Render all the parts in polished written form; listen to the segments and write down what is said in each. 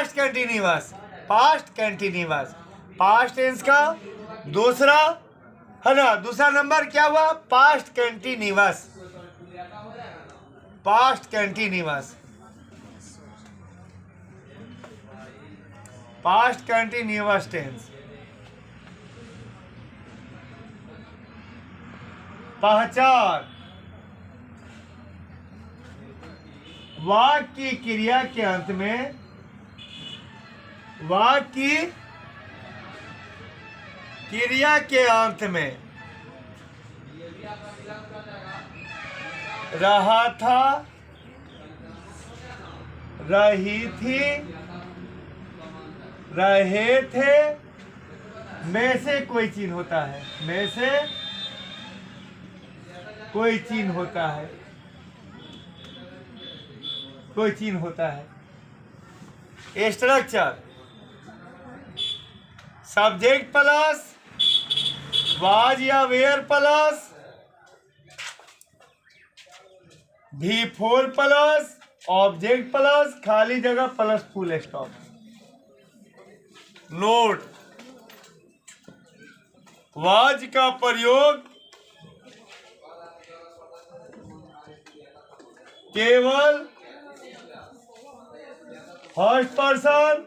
Past continuous, past continuous, past tense का दूसरा है ना, दूसरा नंबर क्या हुआ? Past continuous, past continuous, past continuous tense. पहचान, वाक्य की क्रिया के अंत में, वाक्य की क्रिया के अंत में रहा था, रही थी, रहे थे में से कोई चिन्ह होता है, में से कोई चिन्ह होता है, कोई चिन्ह होता है। स्ट्रक्चर, सब्जेक्ट प्लस वाज या were plus V4 plus object plus खाली जगह plus full stop. Note, was का प्रयोग केवल फर्स्ट पर्सन,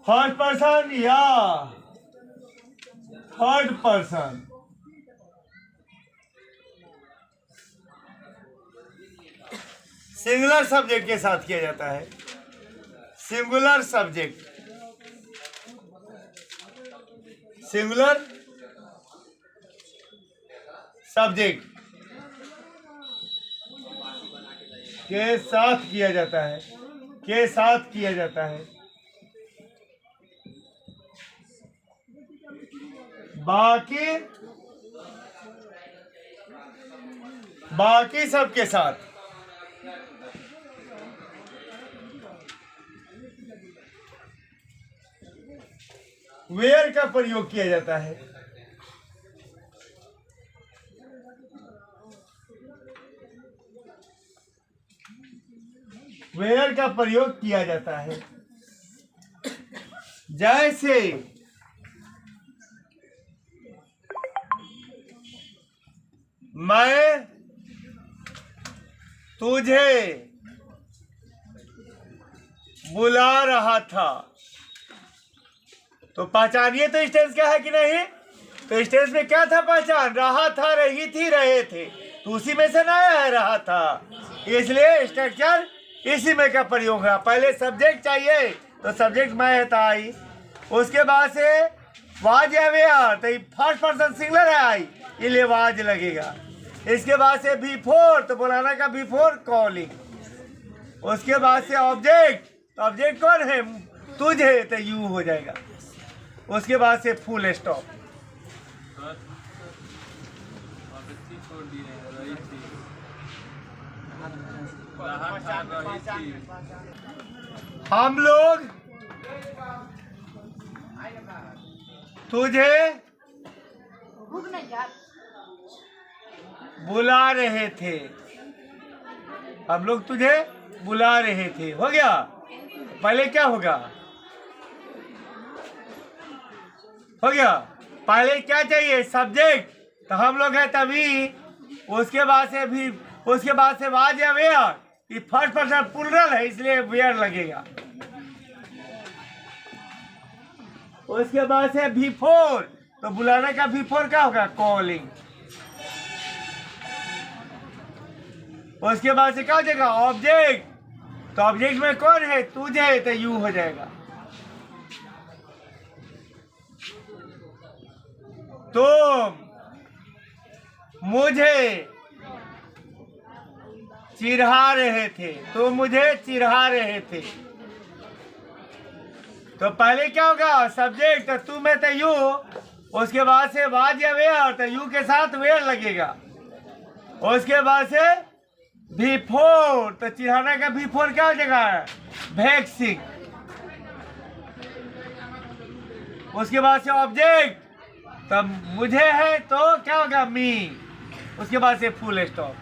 फर्स्ट पर्सन या थर्ड पर्सन, सिंगुलर सब्जेक्ट के साथ किया जाता है। सिंगुलर सब्जेक्ट, सिंगुलर सब्जेक्ट के साथ किया जाता है, के साथ किया जाता है। बाकी सबके साथ वेयर का प्रयोग किया जाता है। वेयर का प्रयोग किया जाता है। जैसे मैं तुझे बुला रहा था, तो पहचानिए तो स्टेंस क्या है कि नहीं? तो स्टेंस में क्या था? पहचान, रहा था, रही थी, रहे थे, तो उसी में से नया है रहा था, इसलिए स्ट्रक्चर इसी में का प्रयोग है। पहले सब्जेक्ट चाहिए तो सब्जेक्ट मैं है आई, उसके बाद से वाज या वेयर, तो फर्स्ट पर्सन सिंगुलर है आई, इसलिए वाज लगेगा। इसके बाद से V4 तो बुलाना का V4 कॉलिंग, उसके बाद से ऑब्जेक्ट, तो ऑब्जेक्ट कौन है? तुझे, तो यू हो जाएगा। उसके बाद से फुल स्टॉप। हम लोग तुझे बुला रहे थे, हम लोग तुझे बुला रहे थे, हो गया। पहले क्या होगा? हो गया। पहले क्या चाहिए? सब्जेक्ट, तो हम लोग है तभी, उसके बाद से भी, उसके बाद से वाज या वेयर, ये फर्स्ट पर्सन प्लूरल है इसलिए वेयर लगेगा। उसके बाद से V4, तो बुलाने का V4 क्या होगा? कॉलिंग। उसके बाद से क्या हो जाएगा? ऑब्जेक्ट, तो ऑब्जेक्ट में कौन है? तुझे, तो यू हो जाएगा। तुम मुझे चिढ़ा रहे थे, तुम मुझे चिढ़ा रहे थे, तो पहले क्या होगा? सब्जेक्ट, तो तुम है तो यू, उसके बाद से वाज या वेयर, तो यू के साथ वेयर लगेगा। उसके बाद से V4, तो चिढ़ाने का V4 क्या हो जाएगा? वैक्सिंग। उसके बाद से ऑब्जेक्ट, तब मुझे है तो क्या होगा? मी। उसके बाद से फुल स्टॉप।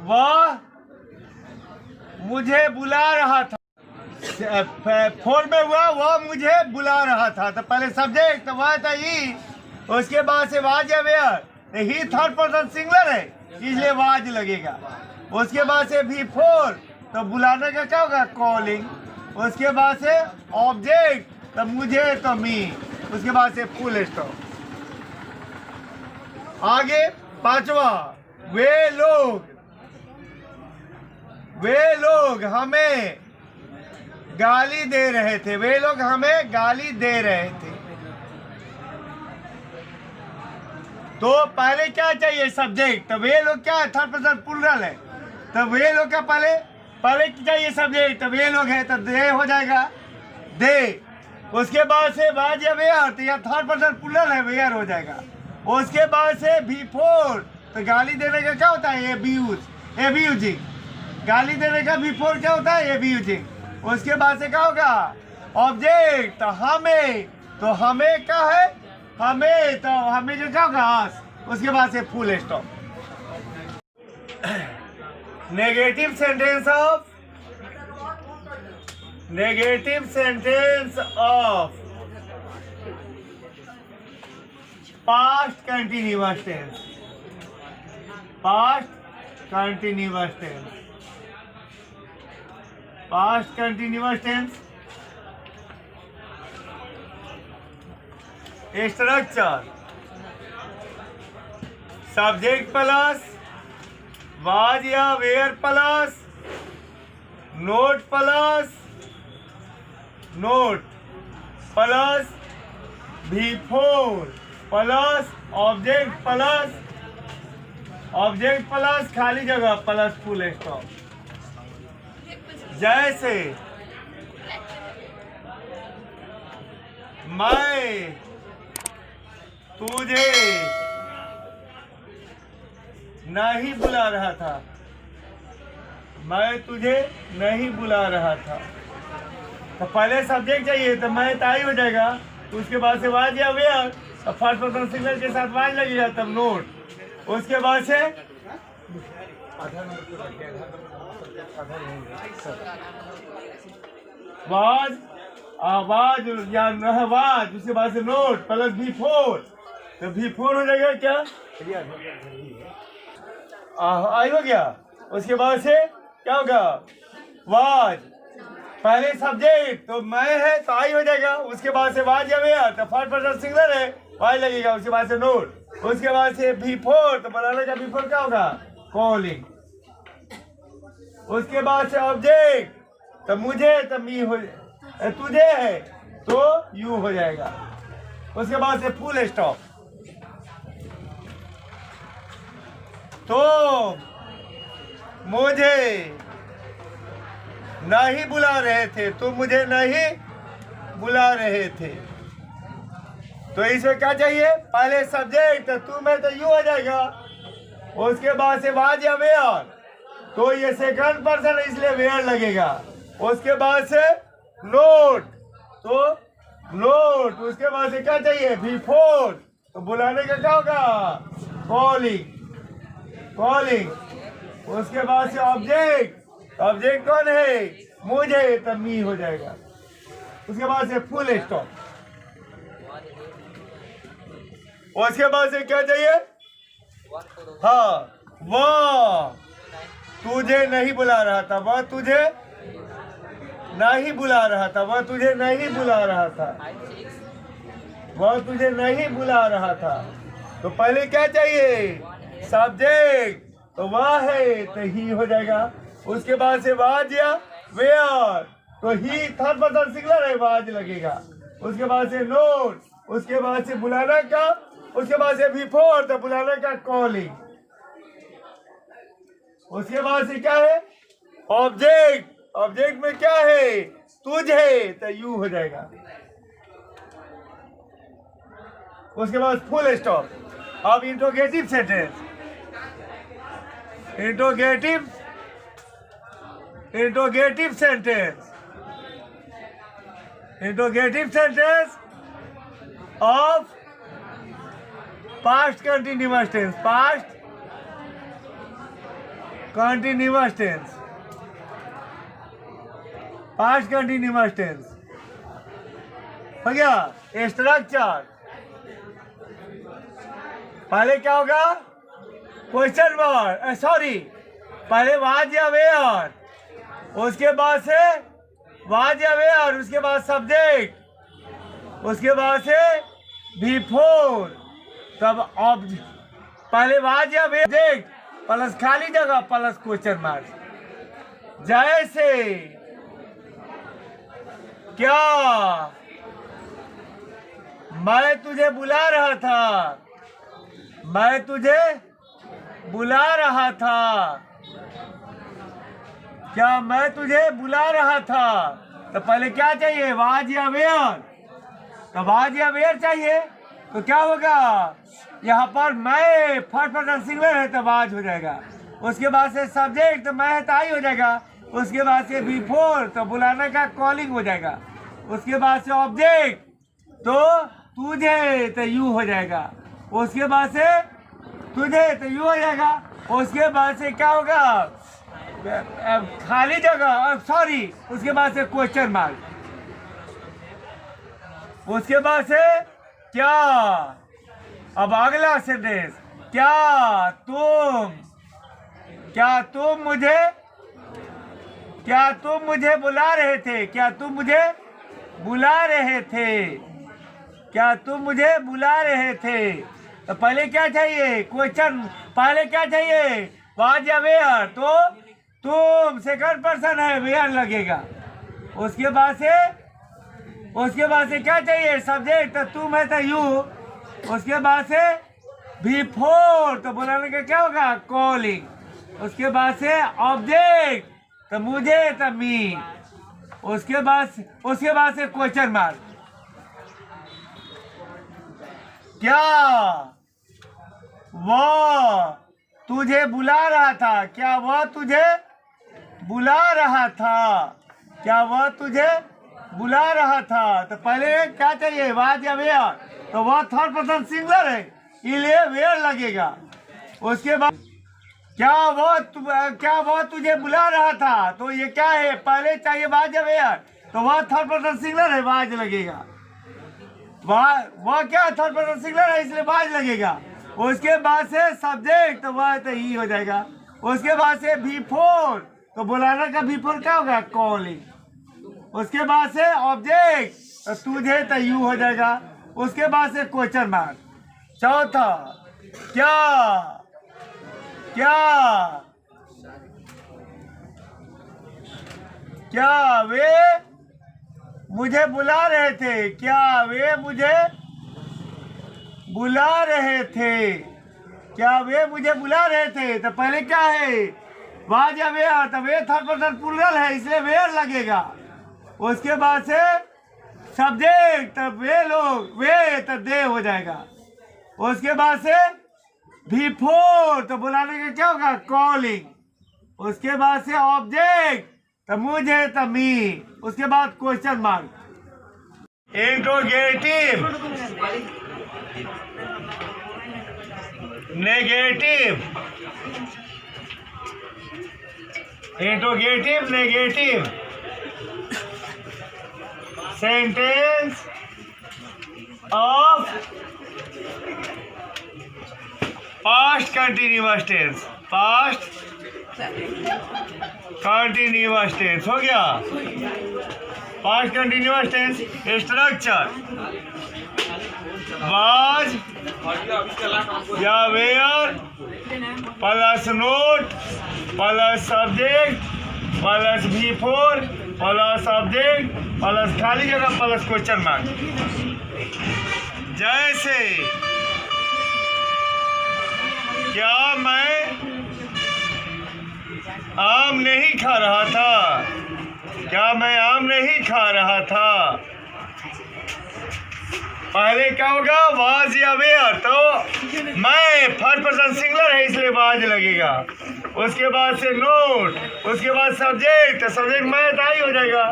वह मुझे बुला रहा था। फोर में हुआ वह मुझे बुला रहा था, तो पहले सब्जेक्ट तो वह था ही, उसके बाद से वाज या were, he third person singular है इसलिए वाज लगेगा। उसके बाद से भी फोर तो बुलाने का क्या होगा, कॉलिंग। उसके बाद से ऑब्जेक्ट तो मुझे तो मी, उसके बाद से फुल स्टॉप। आगे पांचवा, वे लोग हमें गाली दे रहे थे, वे लोग हमें गाली दे रहे थे। तो पहले क्या चाहिए, सब्जेक्ट। तो वे लोग क्या है, थर्ड पर्सन प्लूरल है, तो वे लोग का पहले चाहिए सब्जेक्ट, तो वे लोग है तो दे हो जाएगा, दे। उसके बाद से वाज या वेयर, तो यह थर्ड पर्सन प्लूरल है, वेयर हो जाएगा। उसके बाद से बिफोर, तो गाली देने का क्या होता है, एब्यूजिंग। गाली देने का बिफोर क्या होता है, एब्यूजिंग। उसके बाद से क्या होगा, ऑब्जेक्ट तो हमें क्या है, हमें जो क्या होगा, आस। उसके बाद से full stop. Negative sentence of past continuous tense, past continuous tense. Structure, subject plus was या were plus not plus V four plus object plus खाली जगह प्लस फुल स्टॉप। जैसे मैं तुझे नहीं बुला रहा था, मैं तुझे नहीं बुला रहा था। तो पहले सब्जेक्ट चाहिए, तो मैं ताई हो जाएगा। उसके बाद से वाज या वेयर, अब फर्स्ट पर्सन सिंगुलर के साथ वाज लगेगा, तब नोट। उसके बाद से वाज, आवाज या नहवाज, उसके बाद से नोट प्लस बिफोर, तो बिफोर हो जाएगा क्या, आई हो गया। उसके बाद से क्या होगा, वाज, पहले सब्जेक्ट तो मैं है तो आई हो जाएगा। उसके बाद से वाज या वेयर, तो फर्स्ट पर्सन सिंगुलर है, वाई लगेगा। उसके बाद से नोट, उसके बाद से बिफोर, तो बनाने का बिफोर क्या होगा, कॉलिंग। उसके बाद से ऑब्जेक्ट, तो मुझे तो मी हो, तुझे है तो यू हो जाएगा। उसके बाद से फुल स्टॉप। तो मुझे नहीं बुला रहे थे, तुम मुझे नहीं बुला रहे थे। तो इसमें क्या चाहिए, पहले सब्जेक्ट, तो तुम है तो यू हो जाएगा। उसके बाद से वाज या वेयर, तो ये सेकंड पर्सन है इसलिए वेयर लगेगा। उसके बाद से नोट, तो नोट। उसके बाद से क्या चाहिए, बिफोर, तो बुलाने का क्या होगा, कॉलिंग। उसके बाद से ऑब्जेक्ट, ऑब्जेक्ट कौन है, मुझे, तब मी हो जाएगा। उसके बाद से फुल स्टॉप। उसके बाद से क्या चाहिए, हाँ, वह तुझे नहीं बुला रहा था, वह तुझे नहीं बुला रहा था, वह तुझे नहीं बुला रहा था, वह तुझे नहीं बुला रहा था। तो पहले क्या चाहिए, सब्जेक्ट, तो वह है तो ही हो जाएगा। उसके बाद से वाज या वेयर, तो ही थर्ड पर्सन सिंगुलर है, वाज लगेगा। उसके बाद से नोट, उसके बाद से बुलाने का, उसके बाद से बिफोर, तो बुलाने का कॉलिंग। उसके बाद से क्या है, ऑब्जेक्ट, ऑब्जेक्ट में क्या है, तुझे, तो यू हो जाएगा। उसके बाद फुल स्टॉप। अब interrogative sentence, interrogative sentence of past continuous tense, past continuous tense, past continuous tense हो गया। स्ट्रक्चर पहले क्या होगा, क्वेश्चन वर्ड, सॉरी पहले वाज या वेयर, उसके बाद से वाज या वेयर, उसके बाद सब्जेक्ट, उसके बाद से बिफोर, तब पहले वाज या वेयर प्लस खाली जगह प्लस क्वेश्चन मार्क। जैसे क्या मैं तुझे बुला रहा था, मैं तुझे बुला रहा था, क्या मैं तुझे बुला रहा था, तो पहले क्या चाहिए, वाज या वेयर, तो वाज या वेयर चाहिए, तो क्या होगा यहाँ पर मैं फर्स्ट पर्सन सिंगुलर है तो वाज हो जाएगा, उसके बाद से सब्जेक्ट तो मैं है तो आई हो जाएगा, उसके बाद से बिफोर तो बुलाने का कॉलिंग हो जाएगा, उसके बाद से ऑब्जेक्ट तो तुझे तो यू हो जाएगा, उसके बाद से तुझे तो यू हो जाएगा, उसके बाद से क्या होगा, खाली जगह, सॉरी उसके बाद से क्वेश्चन मार्क, उसके बाद से क्या, अब अगला सेंटेंस, क्या तुम मुझे बुला रहे थे, क्या तुम मुझे बुला रहे थे, क्या तुम मुझे बुला रहे थे, तो पहले क्या चाहिए, क्वेश्चन, पहले क्या चाहिए, वाज या वेयर, तो तुम सेकंड पर्सन है वेयर लगेगा, उसके बाद से क्या चाहिए, सब्जेक्ट तो तुम है तो यू, उसके बाद से बिफोर तो बुलाने का क्या होगा, कॉलिंग, उसके बाद से ऑब्जेक्ट तो मुझे तो मी, उसके बाद से क्वेश्चन मार्क। क्या वह तुझे बुला रहा था, क्या वह तुझे बुला रहा था, क्या वह तुझे बुला रहा था, तो पहले क्या चाहिए, वाज या वेयर, तो वह थर्ड पर्सन सिंगुलर है इसलिए वेयर लगेगा, उसके बाद क्या वह तुझे बुला रहा था, तो ये क्या है, पहले चाहिए वाज या वेयर, तो वह थर्ड पर्सन सिंगुलर है वाज लगेगा, वह क्या थर्ड पर्सन सिंगुलर है इसलिए वाज लगेगा, उसके बाद से सब्जेक्ट तो वह तो ही हो जाएगा, उसके बाद से बिफोर तो बुलाना का बिफोर क्या होगा, कॉलिंग, उसके बाद से ऑब्जेक्ट तो तुझे तो यू हो जाएगा, उसके बाद से क्वेश्चन मार्क। चौथा क्या वे मुझे बुला रहे थे, क्या वे मुझे बुला रहे थे, क्या वे मुझे बुला रहे थे, तो पहले क्या है, वाज या वेयर, तो वे थर्ड पर्सन प्लूरल है इसलिए वेयर लगेगा, उसके बाद से सब्जेक्ट तो वे लोग, वे तो दे हो जाएगा, उसके बाद से बिफोर तो बुलाने का क्या होगा, कॉलिंग, उसके बाद से ऑब्जेक्ट तो मुझे तो मी, उसके बाद question mark. Interrogative, negative, interrogative negative, sentence of past continuous tense, past continuous tense हो गया, past continuous tense structure, was या were plus not plus subject plus V four plus subject plus खाली जगह प्लस क्वेश्चन मार्क। जैसे क्या मैं आम नहीं खा रहा था, क्या मैं आम नहीं खा रहा था, पहले क्या होगा, वाज या वेयर, तो मैं फर्स्ट पर्सन सिंगुलर है इसलिए वाज लगेगा, उसके बाद से नोट, उसके बाद सब्जेक्ट, सब्जेक्ट मैं ताई हो जाएगा,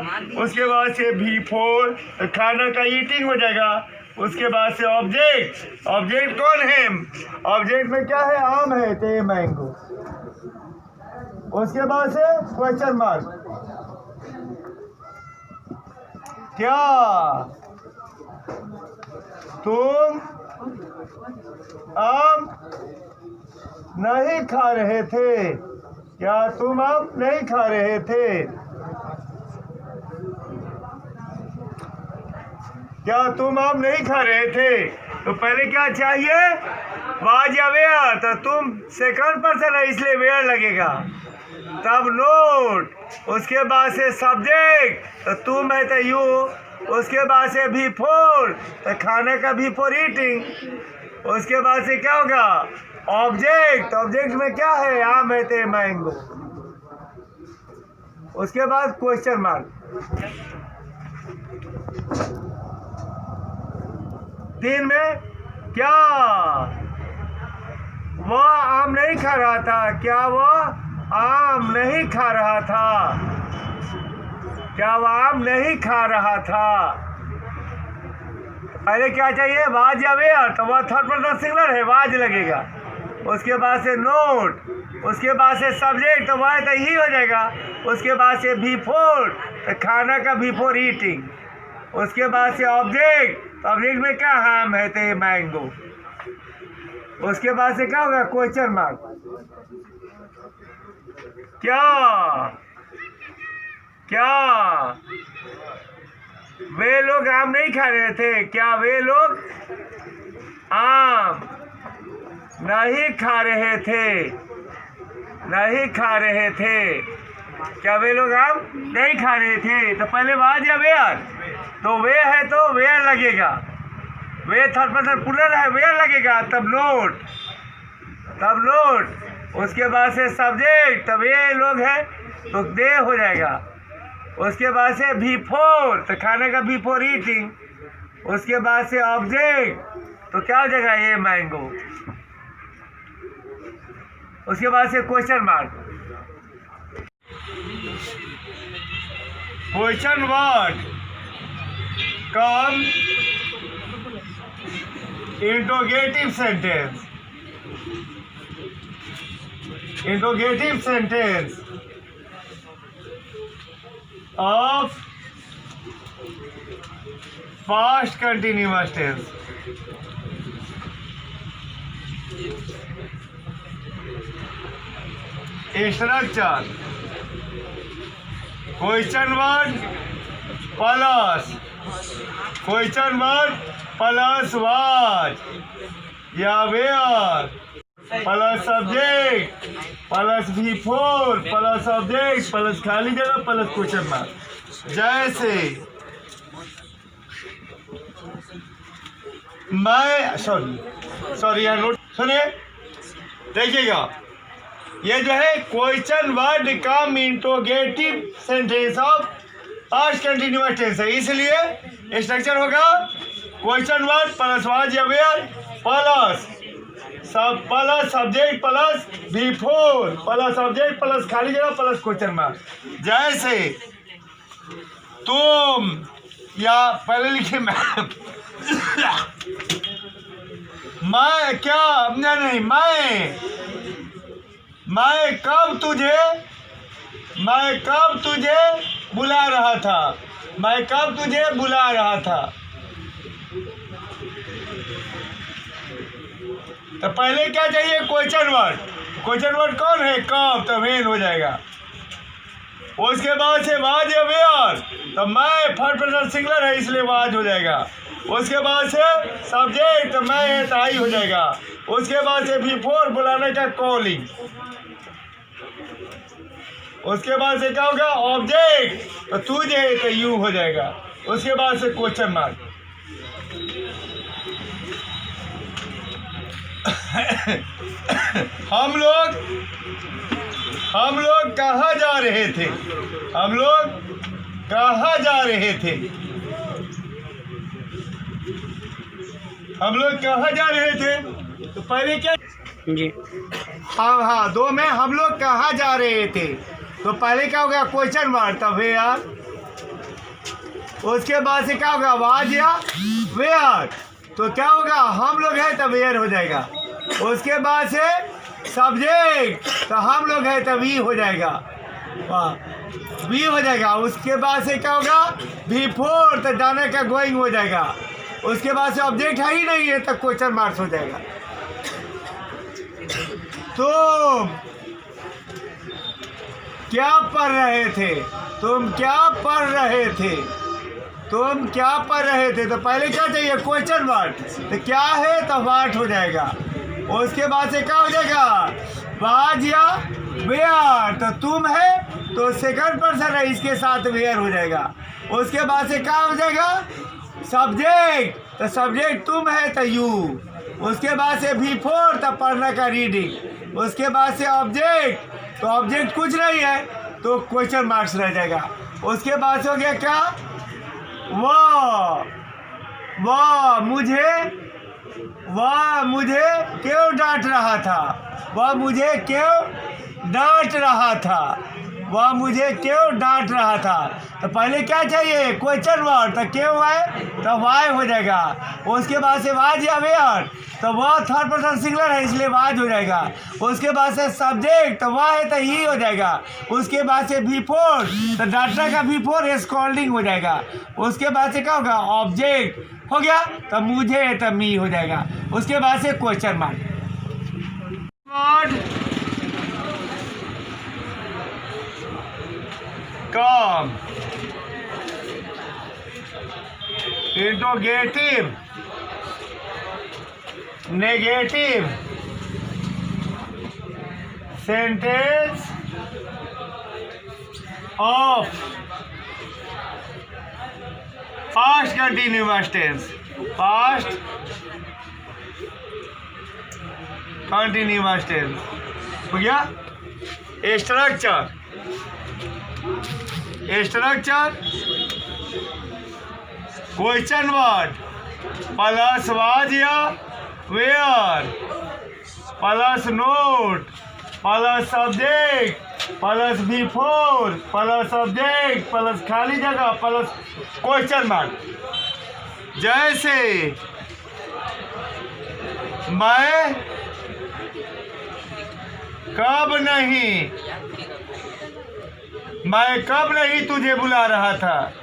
उसके बाद से बिफोर खाना का ईटिंग हो जाएगा, उसके बाद से ऑब्जेक्ट, ऑब्जेक्ट कौन है, ऑब्जेक्ट में क्या है, आम है तो मैंगो, उसके बाद से क्वेश्चन मार्क। क्या तुम आम नहीं खा रहे थे? क्या तुम आम नहीं खा रहे थे? क्या तुम आम नहीं खा रहे थे? तो पहले क्या चाहिए? वाज या वेयर। तो तुम सेकंड पर्सन है इसलिए वेयर लगेगा। तब नोट, उसके बाद से सब्जेक्ट, तो तुम है तो यू। उसके बाद से भी फोर, तो खाने का भी फॉर ईटिंग। उसके बाद से क्या होगा? ऑब्जेक्ट। ऑब्जेक्ट में क्या है? आम है तो मैंगो। उसके बाद क्वेश्चन मार्क। 3 में क्या वह आम नहीं खा रहा था? क्या वह आम नहीं खा रहा था? क्या वह आम नहीं खा रहा था? पहले क्या चाहिए? वाज या वेयर। तो वह थर्ड पर्सन सिंगुलर है, वाज लगेगा। उसके बाद से नोट, उसके बाद से सब्जेक्ट, तो वह तो ही हो जाएगा। उसके बाद से भी फोर, तो खाना का भी फोर ईटिंग। उसके बाद से ऑब्जेक्ट, तो ऑब्जेक्ट में क्या? आम है तो मैंगो। उसके बाद से क्या होगा? Question mark. क्या वे लोग आम नहीं खा रहे थे? क्या वे लोग आम नहीं खा रहे थे? नहीं खा रहे थे। क्या वे लोग आम नहीं खा रहे थे? तो पहले वाज या वेयर। तो वे है तो वेयर लगेगा। वे थर्ड पर्सन प्लूरल है, वेयर लगेगा। तब नोट। उसके बाद से सब्जेक्ट, तब ये लोग है तो दे हो जाएगा। उसके बाद से भी फोर, तो खाने का भी फोर ईटिंग। उसके बाद से ऑब्जेक्ट, तो क्या हो जाएगा? ये मैंगो। उसके बाद से question mark. Question word cum interrogative sentence. Interrogative sentence of past continuous tense। Structure question word plus was या were plus subject plus V four plus object plus खाली जगह प्लस क्वेश्चन मार्क। जैसे मैं sorry यहाँ note सुनिए, देखिएगा। ये जो है question word cum interrogative sentence of past continuous tense है, इसलिए स्ट्रक्चर होगा क्वेश्चन वर्ड प्लस वाज या were plus subject plus V four plus object plus खाली जगह प्लस क्वेश्चन मार्क। जैसे तुम, या पहले लिखिए मैं क्या नहीं मैं कब तुझे बुला रहा था? मैं कब तुझे बुला रहा था? तो पहले क्या चाहिए? क्वेश्चन वर्ड कौन है? कब, तो वेन हो जाएगा। उसके बाद से वाज या वेयर, तो मैं थर्ड पर्सन सिंगुलर है इसलिए वाज हो जाएगा। उसके बाद से सब्जेक्ट, तो मैं है तो आई हो जाएगा। उसके बाद से बिफोर बुलाने का कॉलिंग। उसके बाद से क्या होगा? ऑब्जेक्ट, तो तू जो है तो यू हो जाएगा। उसके बाद से क्वेश्चन मार्क। हम लोग कहाँ जा रहे थे? हम लोग कहाँ जा रहे थे? हम लोग कहाँ जा रहे थे? तो पहले क्या जी? हाँ, दो में हम लोग कहाँ जा रहे थे, तो पहले क्या होगा? क्वेश्चन वर्ड, तब वेयर। उसके बाद से क्या होगा? वाज या वेयर, तो क्या होगा? हम लोग है तब वेयर हो जाएगा। उसके बाद से सब्जेक्ट तो हम लोग है तो वी हो जाएगा, वी हो जाएगा। उसके बाद से क्या होगा, बिफोर तो जाने का गोइंग हो जाएगा। उसके बाद से ऑब्जेक्ट है ही नहीं है तो क्वेश्चन मार्क्स हो जाएगा। तुम क्या पढ़ रहे थे, तुम क्या पढ़ रहे थे, तुम क्या पढ़ रहे थे। तो पहले क्या चाहिए, क्वेश्चन वर्ड। तो क्या है तो वाट हो जाएगा। उसके बाद से क्या हो जाएगा, वाज या वेयर। तो तुम है तो सेकंड पर्सन है, इसके साथ वेयर हो जाएगा। उसके बाद से क्या हो जाएगा, सब्जेक्ट। तो सब्जेक्ट तुम है तो यू। उसके बाद से बिफोर तो पढ़ने का रीडिंग। उसके बाद से ऑब्जेक्ट, तो ऑब्जेक्ट कुछ नहीं है तो क्वेश्चन मार्क्स रह जाएगा। उसके बाद से हो गया क्या, वह मुझे क्यों डांट रहा था, वह मुझे क्यों डांट रहा था, वह मुझे क्यों डांट रहा था। तो पहले क्या चाहिए, क्वेश्चन वर्ड। तो क्यों है तो वाई हो जाएगा। उसके बाद से वाज या वेयर, तो वह थर्ड पर्सन सिंगुलर है इसलिए वाज हो जाएगा। उसके बाद से सब्जेक्ट, तो वह है तो ही हो जाएगा। उसके बाद से बिफोर, तो डांटने का बिफोर स्कॉल्डिंग हो जाएगा। उसके बाद से क्या होगा, ऑब्जेक्ट हो गया तो मुझे है तो मी हो जाएगा। उसके बाद से question mark. Cum interrogative, negative sentence of past continuous tense, past continuous tense हो गया। Structure, structure question word plus was या were plus not plus subject plus V four plus subject plus खाली जगह प्लस क्वेश्चन मार्क। जैसे मैं कब नहीं तुझे बुला रहा था,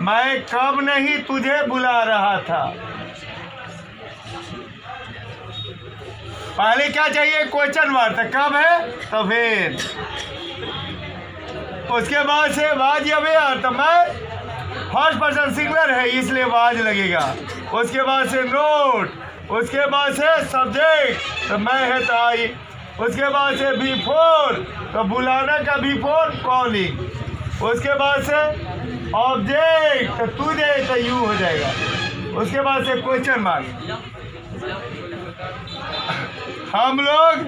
मैं कब नहीं तुझे बुला रहा था। पहले क्या चाहिए, क्वेश्चन वर्ड। तो कब है तो फिर। उसके बाद से वाज या वेयर, तो मैं फर्स्ट पर्सन सिंगुलर है इसलिए वाज लगेगा। उसके बाद से नोट, उसके बाद से सब्जेक्ट, तो मैं है तो आई। उसके बाद से बिफोर, तो बुलाना का बिफोर कॉलिंग। उसके बाद से ऑब्जेक्ट, तो तुझे तो यू हो जाएगा। उसके बाद से क्वेश्चन मार्क। हम लोग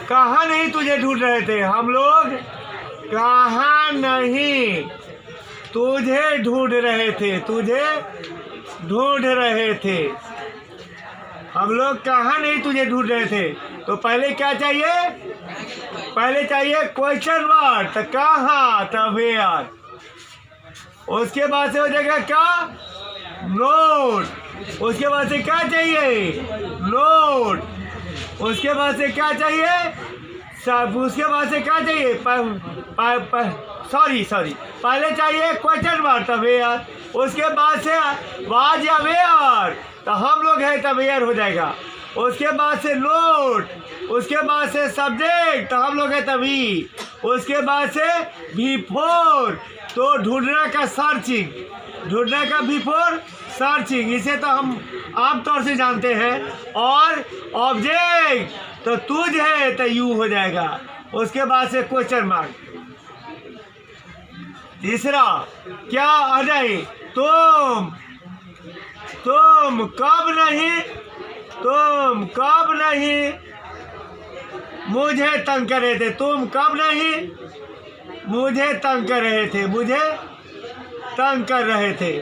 कहाँ नहीं तुझे ढूंढ रहे थे, हम लोग कहाँ नहीं तुझे ढूंढ रहे थे, तुझे ढूंढ रहे थे। हम लोग कहाँ नहीं तुझे ढूंढ रहे थे। तो पहले क्या चाहिए, पहले चाहिए क्वेश्चन वर्ड। तो कहाँ तो वेयर। उसके बाद से हो जाएगा क्या, नोट। उसके बाद से क्या चाहिए, नोट। उसके बाद से क्या चाहिए सब। उसके बाद से क्या चाहिए सॉरी पहले चाहिए क्वेश्चन वर्ड तो वेयर। उसके बाद से वाज या वेयर, तो हम लोग है तो वेयर हो जाएगा। उसके बाद से नोट, उसके बाद से सब्जेक्ट, तो हम लोग है तो वी। उसके बाद से बिफोर, तो ढूंढने का सर्चिंग, ढूंढने का बिफोर सर्चिंग, इसे तो हम आमतौर से जानते हैं। और ऑब्जेक्ट, तो तुझ है तो यू हो जाएगा। उसके बाद से क्वेश्चन मार्क। तीसरा क्या आ जाए, तुम कब नहीं मुझे तंग कर रहे थे, तुम कब नहीं मुझे तंग कर रहे थे, मुझे तंग कर रहे थे,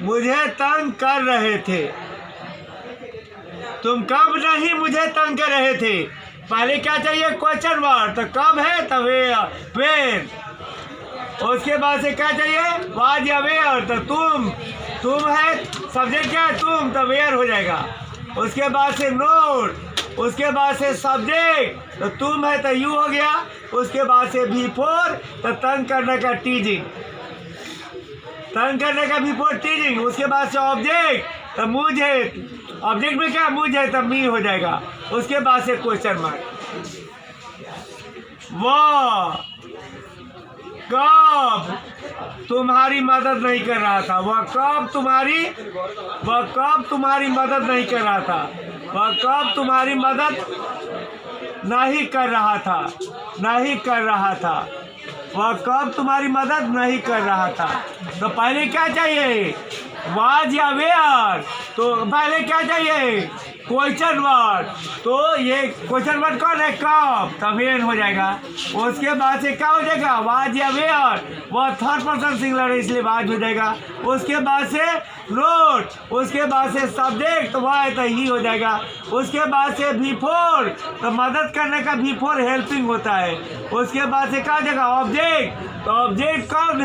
मुझे तंग कर रहे थे। तुम कब नहीं मुझे तंग कर रहे थे। पहले क्या चाहिए, क्वेश्चन वर्ड। तो कब है तो वेयर। उसके बाद से क्या चाहिए, वाज या वेयर। तो तुम तुम है, सब्जेक्ट क्या है? तुम, तो वेयर हो जाएगा। उसके बाद से नोट, उसके बाद से सब्जेक्ट, तो तुम है तो यू हो गया। उसके बाद से बिफोर, तो तंग करने का टीजिंग, तंग करने का बिफोर टीजिंग। उसके बाद से ऑब्जेक्ट, तो मुझे, ऑब्जेक्ट में क्या मुझे, तो मी हो जाएगा। उसके बाद से क्वेश्चन मार्क। वह कब तुम्हारी मदद नहीं कर रहा था, वह कब तुम्हारी मदद नहीं कर रहा था, वह कब तुम्हारी मदद नहीं कर रहा था, नहीं कर रहा था, वह कब तुम्हारी मदद नहीं कर रहा था। तो पहले क्या चाहिए? वाज या वेयर। तो पहले क्या चाहिए? Question word. तो ये क्वेश्चन वर्ड कौन है? कब, तब वेन हो जाएगा। उसके बाद से क्या हो जाएगा? वाज या वेयर, वह थर्ड पर्सन सिंगुलर है इसलिए वाज हो जाएगा। उसके बाद से नोट, उसके बाद से सब्जेक्ट, वह है तो ही हो जाएगा। उसके बाद से बिफोर, तो मदद करने का बिफोर हेल्पिंग होता है। उसके बाद से क्या हो जाएगा? ऑब्जेक्ट, तो ऑब्जेक्ट कौन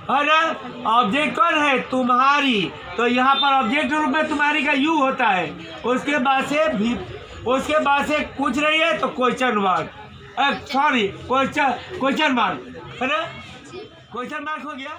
है ना? ऑब्जेक्ट कौन है? तुम्हारी। तो यहाँ पर ऑब्जेक्ट रूप में तुम्हारी का यू होता है। उसके बाद से कुछ नहीं है तो question word, sorry question mark है ना, क्वेश्चन मार्क हो गया।